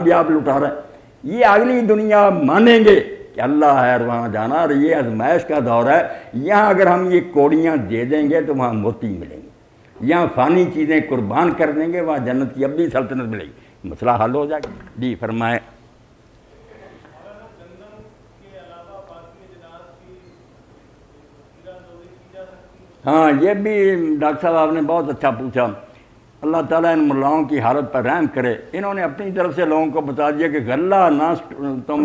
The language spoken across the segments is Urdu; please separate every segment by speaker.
Speaker 1: بھی آپ لٹا رہے ہیں۔ یہ اگلی دنیا مانیں گے کہ اللہ ہے اور وہاں جانا، اور یہ آزمائش کا دور ہے۔ یہاں اگر ہم یہ کوڑیاں دے دیں گے تو وہاں موتی ملیں گے، یہاں فانی چیزیں قربان کر دیں گے، وہاں جنت کی ابدی سلطنت ملے گی، مسئلہ حل ہو جائے گا۔ جی فرمائیں۔ ہاں یہ بھی ڈاکٹر صاحب آپ نے بہت اچھا پوچھا۔ اللہ تعالیٰ ان ملاؤں کی حالت پر رحم کرے، انہوں نے اپنی طرف سے لوگوں کو بتا دیا کہ غلہ نہ تم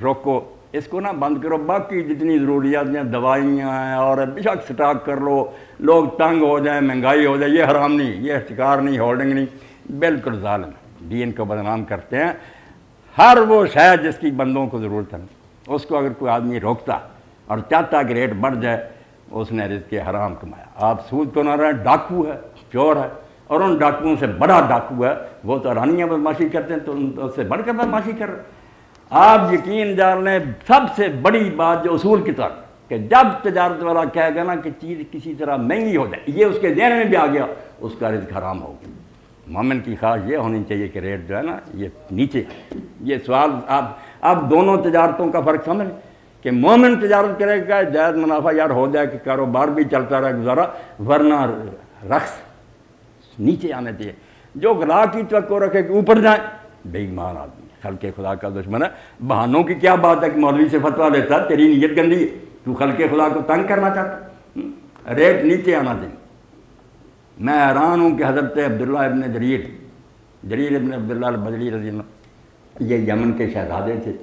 Speaker 1: روکو، اس کو نہ بند کرو، باقی جتنی ضروریات ہیں دوائیاں ہیں اور بے شک سٹاک کر لو، لوگ تنگ ہو جائیں، مہنگائی ہو جائے، یہ حرام نہیں، یہ احتکار نہیں، ہولڈنگ نہیں، بالکل ظالم دین کو بدنام کرتے ہیں۔ ہر وہ شے جس کی بندوں کو ضرورت ہے اس کو اگر کوئی آدمی روکتا اور چاہتا کہ ریٹ بڑھ جائے، اس نے رزق حرام کمایا۔ آپ سود کو نہ رہے، ڈاکو ہے، چور ہے، اور ان ڈاکوؤں سے بڑا ڈاکو ہے، وہ تو رانیاں بدماشی کرتے ہیں تو ان سے بڑھ کر بدماشی کر رہے۔ آپ یقین جان لیں سب سے بڑی بات جو اصول کی طرف کہ جب تجارت والا کہے گا نا کہ چیز کسی طرح مہنگی ہو جائے، یہ اس کے ذہن میں بھی آ گیا، اس کا رزق حرام ہوگا۔ مومن کی خواہش یہ ہونی چاہیے کہ ریٹ جو ہے نا یہ نیچے۔ یہ سوال آپ دونوں تجارتوں کا فرق سمجھ کہ مومن تجارت کرے گا جائز منافع یار ہو جائے کہ کاروبار بھی چلتا رہے گزارا، ورنہ رقص نیچے آنے چاہیے۔ جو غلا کی توقع رکھے کہ اوپر جائیں، بے ایمان آدمی، خلق خدا کا دشمن ہے۔ بہانوں کی کیا بات ہے کہ مولوی سے فتویٰ لیتا، تیری نیت گندی ہے، تو خلق خدا کو تنگ کرنا چاہتا، ریٹ نیچے آنا چاہیے۔ میں حیران ہوں کہ حضرت عبداللہ ابن جریر ابن عبداللہ البجلی رضی اللہ، یہ یمن کے شہزادے تھے،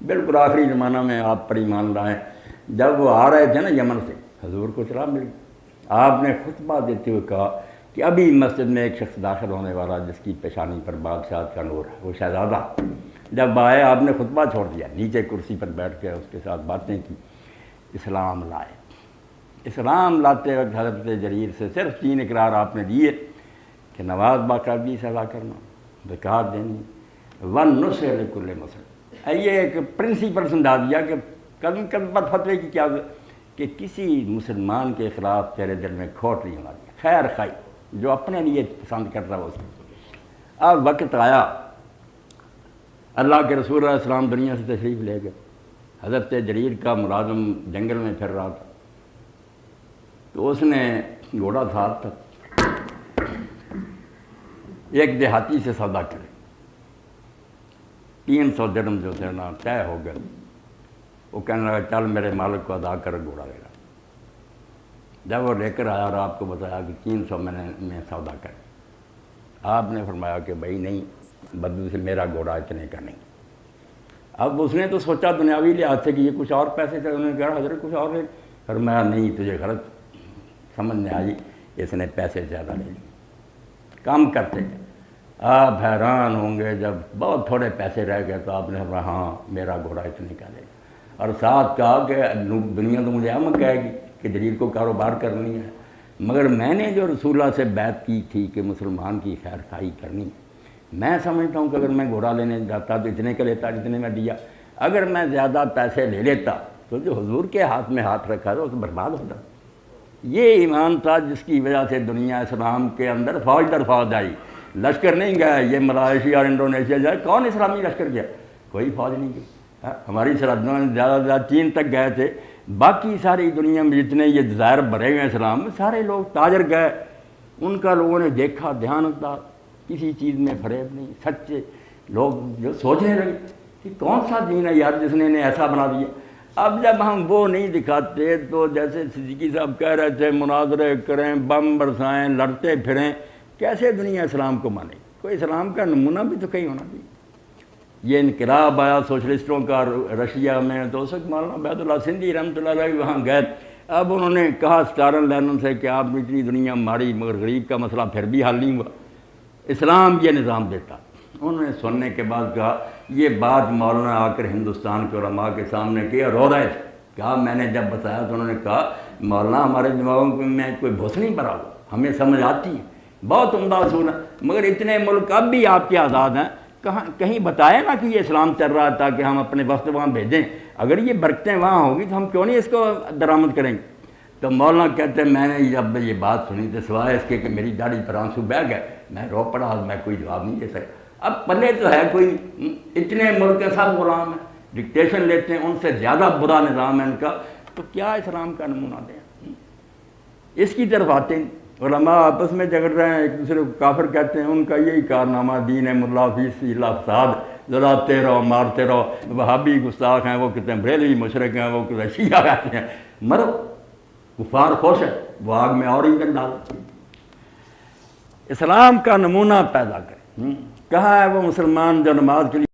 Speaker 1: بالکل آخری زمانہ میں آپ پر ایمان لائے۔ جب وہ آ رہے تھے نا یمن سے، حضور کو اطلاع ملی، آپ نے خطبہ دیتے ہوئے کہا کہ ابھی مسجد میں ایک شخص داخل ہونے والا جس کی پیشانی پر بادشاہت کا نور ہے، وہ شہزادہ۔ جب آئے آپ نے خطبہ چھوڑ دیا، نیچے کرسی پر بیٹھ کے اس کے ساتھ باتیں کی، اسلام لائے۔ اسلام لاتے وقت حضرت جریر سے صرف 3 اقرار آپ نے دیے کہ نماز باقاعدگی سے ادا کرنا، زکوٰۃ دینی، والنصح لکل مسلم۔ یہ ایک پرنسپل سمجھا دیا کہ قدم قدم پر فتوے کی کیا کہ کسی مسلمان کے خلاف تیرے دل میں کھوٹ نہیں ہونا چاہیے، خیر خائی جو اپنے لیے پسند کرتا ہے اس کو۔ اب وقت آیا، اللہ کے رسول علیہ السلام دنیا سے تشریف لے گئے، حضرت جریر کا ملازم جنگل میں پھر رہا تھا، تو اس نے گھوڑا ساتھ تھا، ایک دیہاتی سے سودا کرے، 300 درہم جو تھے نا طے ہو گئے۔ وہ کہنے لگا چل میرے مالک کو ادا کر گھوڑا لے گا۔ جب وہ لے کر آیا اور آپ کو بتایا کہ 300 میں سودا کر، آپ نے فرمایا کہ بھائی نہیں، بدلو سے میرا گھوڑا اتنے کا نہیں۔ اب اس نے تو سوچا دنیاوی لحاظ سے کہ یہ کچھ اور پیسے تھے، انہوں نے کہا حضرت کچھ اور لے، فرمایا نہیں تجھے غلط سمجھ میں آئی، اس نے پیسے زیادہ لے لیے، کم کرتے گئے۔ آپ حیران ہوں گے جب بہت تھوڑے پیسے رہ گئے تو آپ نے فرمایا ہاں میرا گھوڑا اتنے کا لے گا، اور ساتھ کہا کہ دنیا تو مجھے ہم کہے گی کہ جریر کو کاروبار کرنی ہے، مگر میں نے جو رسول اللہ سے بیعت کی تھی کہ مسلمان کی خیر خواہی کرنی، میں سمجھتا ہوں کہ اگر میں گھوڑا لینے جاتا تو اتنے کا لیتا جتنے میں دیا، اگر میں زیادہ پیسے لے لیتا تو جو حضور کے ہاتھ میں ہاتھ رکھا تھا اس برباد ہوتا۔ یہ ایمان تھا جس کی وجہ سے دنیا اسلام کے اندر فوج در فوج آئی۔ لشکر نہیں گیا، یہ ملائیشیا اور انڈونیشیا جائے، کون اسلامی لشکر گیا؟ کوئی فوج نہیں گئی۔ ہماری سرحدوں میں زیادہ سے زیادہ چین تک گئے تھے، باقی ساری دنیا میں جتنے یہ جزائر بھرے ہوئے اسلام میں سارے لوگ تاجر گئے، ان کا لوگوں نے دیکھا دیانتدار، کسی چیز میں فریب نہیں، سچے لوگ جو سوچنے لگے کہ کون سا دین ہے یار جس نے انہیں ایسا بنا دیا۔ اب جب ہم وہ نہیں دکھاتے تو جیسے صدیقی صاحب کہہ رہے تھے مناظرے کریں، بم برسائیں، لڑتے پھریں، کیسے دنیا اسلام کو مانے؟ کوئی اسلام کا نمونہ بھی تو کہیں ہونا چاہیے۔ یہ انقلاب آیا سوشلسٹوں کا رشیا میں، تو اس وقت مولانا عبید اللہ سندھی رحمۃ اللہ علیہ وہاں گئے۔ اب انہوں نے کہا سٹارن لینن سے کہ آپ اتنی دنیا ماری مگر غریب کا مسئلہ پھر بھی حل نہیں ہوا، اسلام یہ نظام دیتا۔ انہوں نے سننے کے بعد کہا یہ بات مولانا آ کر ہندوستان کے علماء کے سامنے کی اور رو رہے تھے۔ کہا میں نے جب بتایا تو انہوں نے کہا مولانا ہمارے دماغوں میں کوئی بھوس نہیں بھرا ہوا، ہمیں سمجھ آتی ہے، بہت عمدہ اصول ہے، مگر اتنے ملک اب بھی آپ کے آزاد ہیں، کہیں بتائے نا کہ یہ اسلام چل رہا تھا کہ ہم اپنے وقت وہاں بھیجیں، اگر یہ برکتیں وہاں ہوگی تو ہم کیوں نہیں اس کو درآمد کریں گے؟ تو مولانا کہتے ہیں میں نے جب یہ بات سنی تو سوائے اس کے کہ میری داڑھی پر آنسو بہہ گئے، میں رو پڑا، میں کوئی جواب نہیں دے سکا۔ اب پلے تو ہے کوئی نہیں، اتنے ملک کے سب غلام ہیں، ڈکٹیشن لیتے ہیں، ان سے زیادہ برا نظام ہے ان کا، تو کیا اسلام کا نمونہ دیں؟ اس کی طرف آتے ہیں علماء آپس میں جھگڑ رہے ہیں، ایک دوسرے کو کافر کہتے ہیں، ان کا یہی کارنامہ دین ہے ملا فیسی اللہ فساد، جلاتے رہو مارتے رہو، وہابی گستاخ ہیں، وہ کہتے ہیں بریلوی مشرک ہیں، وہ کہتے ہیں شیعہ کہتے ہیں، مرو کفار خوش ہے، وہ آگ میں اور ایندھن ڈالو۔ اسلام کا نمونہ پیدا کریں۔ کہاں ہے وہ مسلمان جو نماز کے لیے